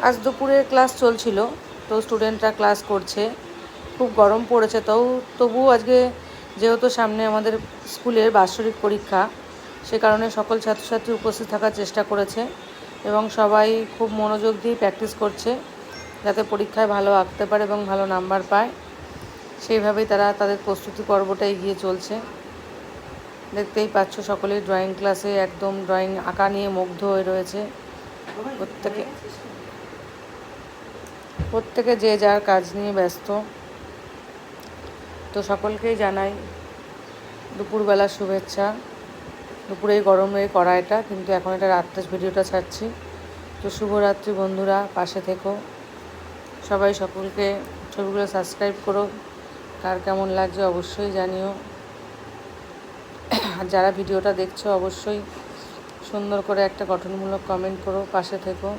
আজ দুপুরে ক্লাস চলছিল, তো স্টুডেন্টরা ক্লাস করছে। খুব গরম পড়েছে, তবুও আজকে যেহেতু সামনে আমাদের স্কুলের বাৎসরিক পরীক্ষা, সে কারণে সকল ছাত্রছাত্রী উপস্থিত থাকার চেষ্টা করেছে এবং সবাই খুব মনোযোগ দিয়ে প্র্যাকটিস করছে যাতে পরীক্ষায় ভালো আঁকতে পারে এবং ভালো নাম্বার পায়। সেইভাবেই তারা তাদের প্রস্তুতি পর্বটা এগিয়ে চলছে। দেখতেই পাচ্ছ সকলেই ড্রয়িং ক্লাসে একদম ড্রয়িং আঁকা নিয়ে মুগ্ধ হয়ে রয়েছে। প্রত্যেকে যে যার কাজ নিয়ে ব্যস্ত। তো সকলকেই জানাই দুপুরবেলার শুভেচ্ছা। দুপুরে গরমে করা এটা, কিন্তু এখন এটা রাত্রে ভিডিওটা ছাড়ছি। তো শুভরাত্রি বন্ধুরা, পাশে থেকো সবাই। সকলকে ছবিগুলো সাবস্ক্রাইব করো, কার কেমন লাগছে অবশ্যই জানিও। আর যারা ভিডিওটা দেখছো অবশ্যই সুন্দর করে একটা গঠনমূলক কমেন্ট করো, পাশে থেকো।